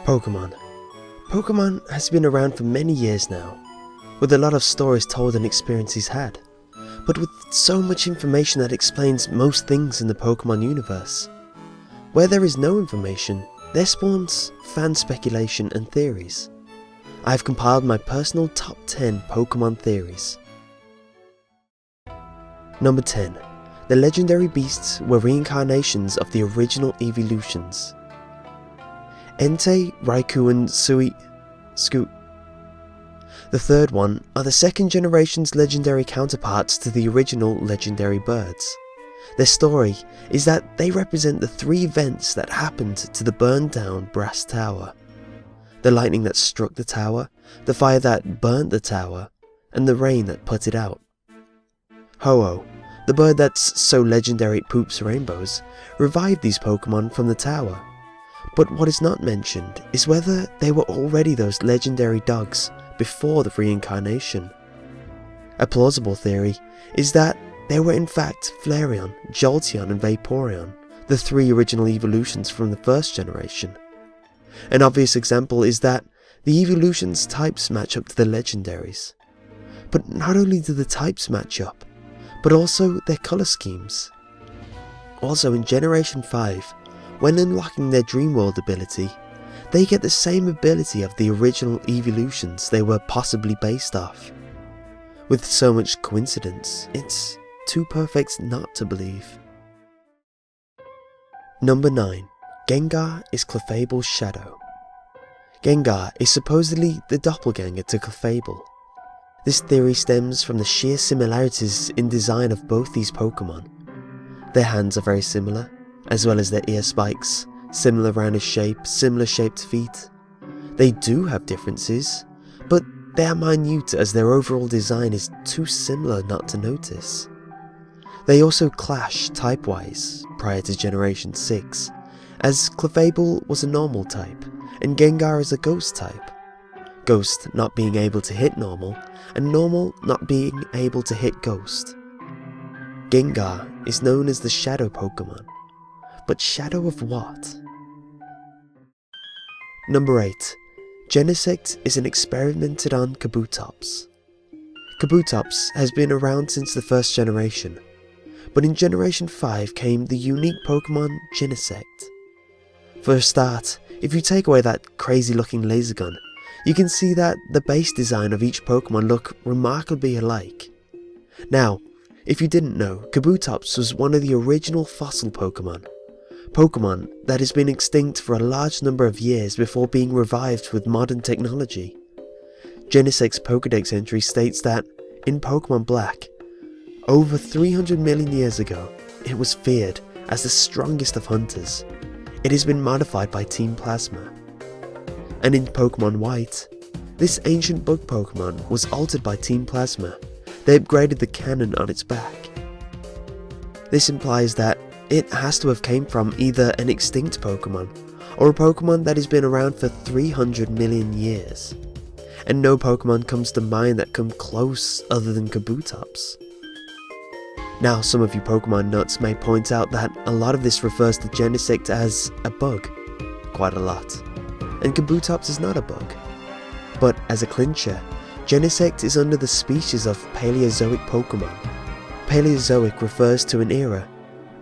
Pokemon. Pokemon has been around for many years now, with a lot of stories told and experiences had, but with so much information that explains most things in the Pokemon universe. Where there is no information, there spawns fan speculation and theories. I have compiled my personal top 10 Pokemon theories. Number 10. The legendary beasts were reincarnations of the original evolutions. Entei, Raikou and Scoot. The third one are the second generation's legendary counterparts to the original legendary birds. Their story is that they represent the three events that happened to the burned down Brass Tower. The lightning that struck the tower, the fire that burnt the tower, and the rain that put it out. Ho-Oh, the bird that's so legendary it poops rainbows, revived these Pokemon from the tower. But what is not mentioned is whether they were already those legendary dogs before the reincarnation. A plausible theory is that they were in fact Flareon, Jolteon and Vaporeon, the three original evolutions from the first generation. An obvious example is that the evolutions' types match up to the legendaries. But not only do the types match up, but also their colour schemes. Also in Generation 5, when unlocking their Dream World ability, they get the same ability of the original evolutions they were possibly based off. With so much coincidence, it's too perfect not to believe. Number 9. Gengar is Clefable's shadow. Gengar is supposedly the doppelganger to Clefable. This theory stems from the sheer similarities in design of both these Pokemon. Their hands are very similar, as well as their ear spikes, similar rounded shape, similar shaped feet. They do have differences, but they are minute as their overall design is too similar not to notice. They also clash type-wise prior to Generation 6, as Clefable was a normal type, and Gengar is a ghost type. Ghost not being able to hit normal, and normal not being able to hit ghost. Gengar is known as the Shadow Pokemon, but shadow of what? Number 8. Genesect is an experimented on Kabutops. Kabutops has been around since the first generation, but in Generation 5 came the unique Pokemon Genesect. For a start, if you take away that crazy looking laser gun, you can see that the base design of each Pokemon look remarkably alike. Now, if you didn't know, Kabutops was one of the original fossil Pokemon that has been extinct for a large number of years before being revived with modern technology. Genesect's Pokédex entry states that, in Pokemon Black, over 300 million years ago, it was feared as the strongest of hunters. It has been modified by Team Plasma. And in Pokemon White, this ancient bug Pokemon was altered by Team Plasma. They upgraded the cannon on its back. This implies that it has to have came from either an extinct Pokemon, or a Pokemon that has been around for 300 million years. And no Pokemon comes to mind that come close other than Kabutops. Now some of you Pokemon nuts may point out that a lot of this refers to Genesect as a bug, quite a lot, and Kabutops is not a bug. But as a clincher, Genesect is under the species of Paleozoic Pokemon. Paleozoic refers to an era,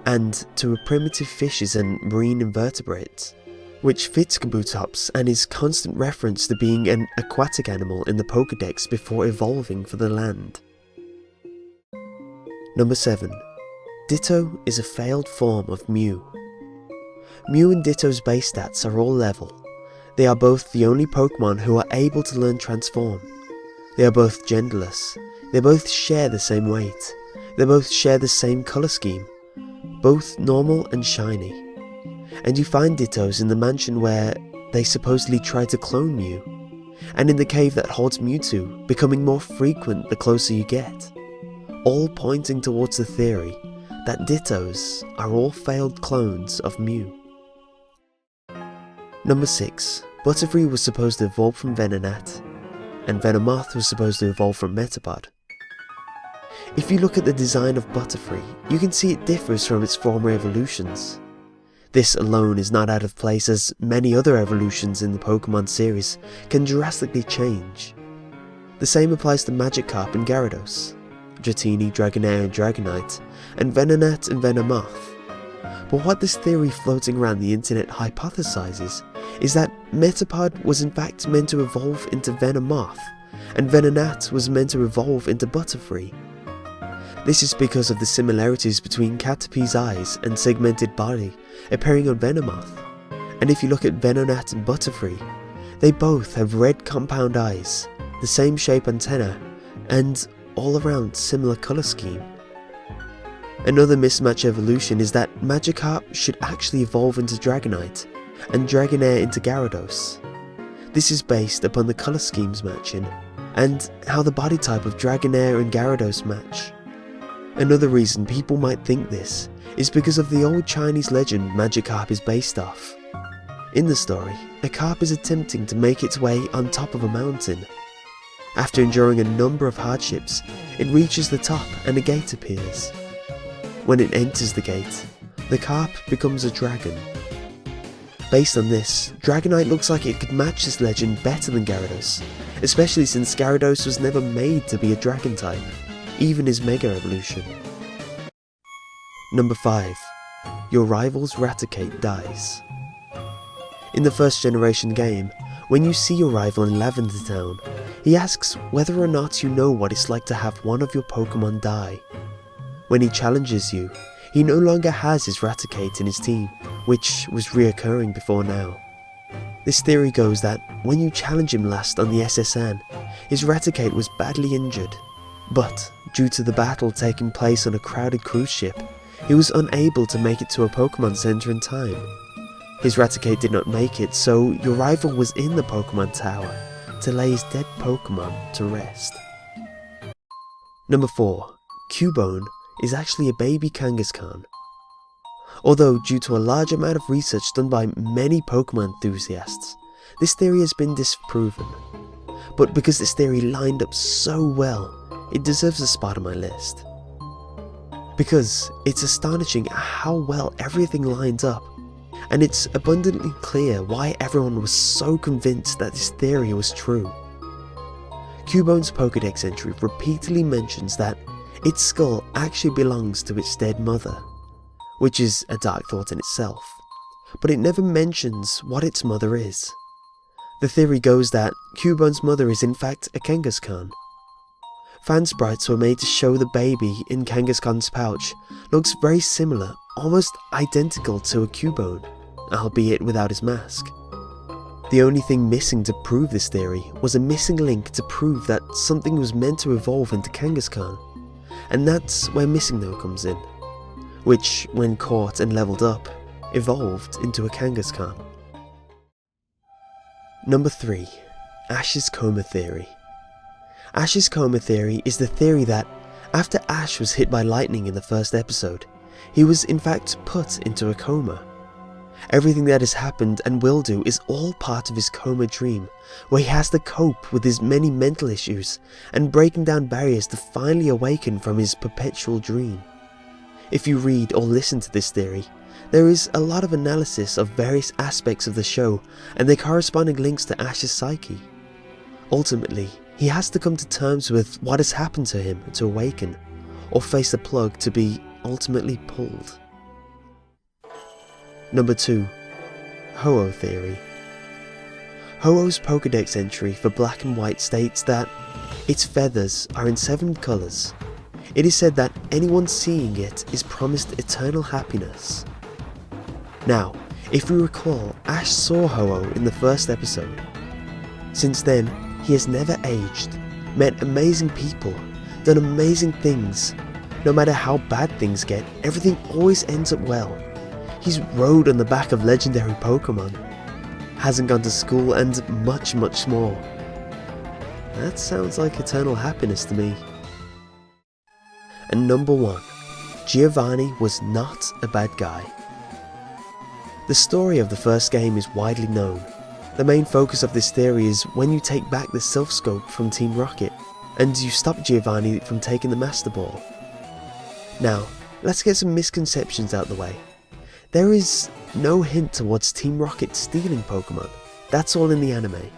and to primitive fishes and marine invertebrates, which fits Kabutops and is constant reference to being an aquatic animal in the Pokédex before evolving for the land. Number 7. Ditto is a failed form of Mew. Mew and Ditto's base stats are all level. They are both the only Pokemon who are able to learn Transform. They are both genderless. They both share the same weight. They both share the same colour scheme. Both normal and shiny. And you find Dittos in the mansion where they supposedly try to clone Mew, and in the cave that holds Mewtwo, becoming more frequent the closer you get. All pointing towards the theory that Dittos are all failed clones of Mew. Number 6. Butterfree was supposed to evolve from Venonat, and Venomoth was supposed to evolve from Metapod. If you look at the design of Butterfree, you can see it differs from its former evolutions. This alone is not out of place, as many other evolutions in the Pokemon series can drastically change. The same applies to Magikarp and Gyarados, Dratini, Dragonair and Dragonite, and Venonat and Venomoth. But what this theory floating around the internet hypothesizes is that Metapod was in fact meant to evolve into Venomoth, and Venonat was meant to evolve into Butterfree. This is because of the similarities between Caterpie's eyes and segmented body appearing on Venomoth, and if you look at Venonat and Butterfree, they both have red compound eyes, the same shape antenna, and all around similar colour scheme. Another mismatch evolution is that Magikarp should actually evolve into Dragonite, and Dragonair into Gyarados. This is based upon the colour schemes matching, and how the body type of Dragonair and Gyarados match. Another reason people might think this is because of the old Chinese legend Magikarp is based off. In the story, a carp is attempting to make its way on top of a mountain. After enduring a number of hardships, it reaches the top and a gate appears. When it enters the gate, the carp becomes a dragon. Based on this, Dragonite looks like it could match this legend better than Gyarados, especially since Gyarados was never made to be a dragon type, even his Mega Evolution. Number 5. Your rival's Raticate dies. In the first generation game, when you see your rival in Lavender Town, he asks whether or not you know what it's like to have one of your Pokemon die. When he challenges you, he no longer has his Raticate in his team, which was reoccurring before now. This theory goes that when you challenge him last on the SSN, his Raticate was badly injured, but due to the battle taking place on a crowded cruise ship, he was unable to make it to a Pokemon Center in time. His Raticate did not make it, so your rival was in the Pokemon Tower to lay his dead Pokemon to rest. Number 4. Cubone is actually a baby Kangaskhan. Although due to a large amount of research done by many Pokemon enthusiasts, this theory has been disproven. But because this theory lined up so well, it deserves a spot on my list. Because it's astonishing how well everything lines up, and it's abundantly clear why everyone was so convinced that this theory was true. Cubone's Pokédex entry repeatedly mentions that its skull actually belongs to its dead mother, which is a dark thought in itself, but it never mentions what its mother is. The theory goes that Cubone's mother is in fact a Kangaskhan. Fan sprites were made to show the baby in Kangaskhan's pouch looks very similar, almost identical to a Cubone, albeit without his mask. The only thing missing to prove this theory was a missing link to prove that something was meant to evolve into Kangaskhan, and that's where Missing No comes in, which, when caught and leveled up, evolved into a Kangaskhan. Number 3. Ash's Coma Theory. Ash's Coma Theory is the theory that, after Ash was hit by lightning in the first episode, he was in fact put into a coma. Everything that has happened and will do is all part of his coma dream, where he has to cope with his many mental issues and breaking down barriers to finally awaken from his perpetual dream. If you read or listen to this theory, there is a lot of analysis of various aspects of the show and their corresponding links to Ash's psyche. Ultimately, he has to come to terms with what has happened to him to awaken, or face the plug to be ultimately pulled. Number 2. Ho-Oh Theory. Ho-Oh's Pokédex entry for Black and White states that its feathers are in 7 colours. It is said that anyone seeing it is promised eternal happiness. Now, if we recall, Ash saw Ho-Oh in the first episode. Since then, he has never aged, met amazing people, done amazing things. No matter how bad things get, everything always ends up well. He's rode on the back of legendary Pokemon, hasn't gone to school, and much more. That sounds like eternal happiness to me. And number 1. Giovanni was not a bad guy. The story of the first game is widely known. The main focus of this theory is when you take back the Silph Scope from Team Rocket, and you stop Giovanni from taking the Master Ball. Now, let's get some misconceptions out the way. There is no hint towards Team Rocket stealing Pokemon. That's all in the anime.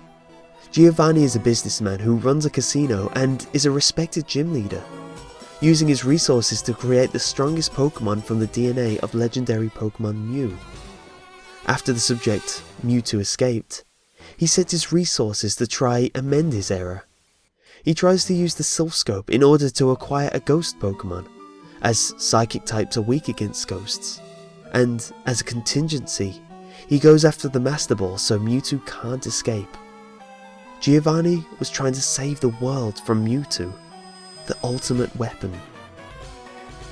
Giovanni is a businessman who runs a casino and is a respected gym leader, using his resources to create the strongest Pokemon from the DNA of legendary Pokemon Mew. After the subject, Mewtwo, escaped, he sets his resources to try amend his error. He tries to use the Silph Scope in order to acquire a ghost Pokemon, as psychic types are weak against ghosts, and as a contingency, he goes after the Master Ball so Mewtwo can't escape. Giovanni was trying to save the world from Mewtwo, the ultimate weapon.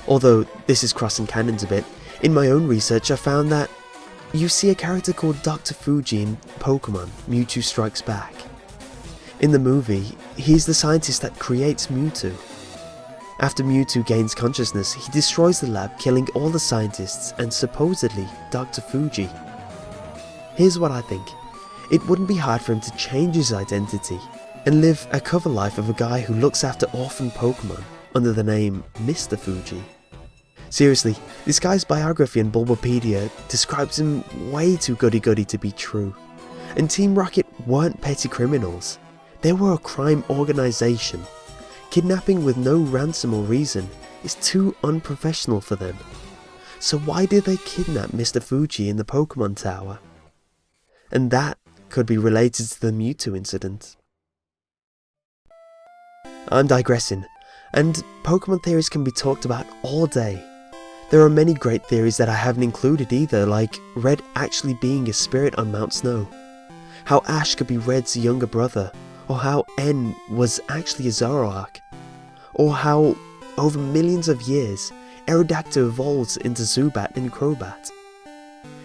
Although this is crossing canons a bit, in my own research I found that you see a character called Dr. Fuji in Pokemon Mewtwo Strikes Back. In the movie, he's the scientist that creates Mewtwo. After Mewtwo gains consciousness, he destroys the lab, killing all the scientists and supposedly Dr. Fuji. Here's what I think. It wouldn't be hard for him to change his identity and live a cover life of a guy who looks after orphan Pokemon under the name Mr. Fuji. Seriously, this guy's biography in Bulbapedia describes him way too goody-goody to be true. And Team Rocket weren't petty criminals. They were a crime organisation. Kidnapping with no ransom or reason is too unprofessional for them. So why did they kidnap Mr. Fuji in the Pokemon Tower? And that could be related to the Mewtwo incident. I'm digressing, and Pokemon theories can be talked about all day. There are many great theories that I haven't included either, like Red actually being a spirit on Mount Snow, how Ash could be Red's younger brother, or how N was actually a Zoroark, or how, over millions of years, Aerodactyl evolves into Zubat and Crobat.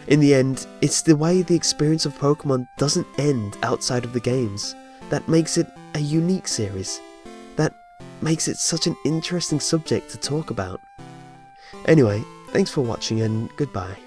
In the end, it's the way the experience of Pokemon doesn't end outside of the games that makes it a unique series, that makes it such an interesting subject to talk about. Anyway, thanks for watching and goodbye.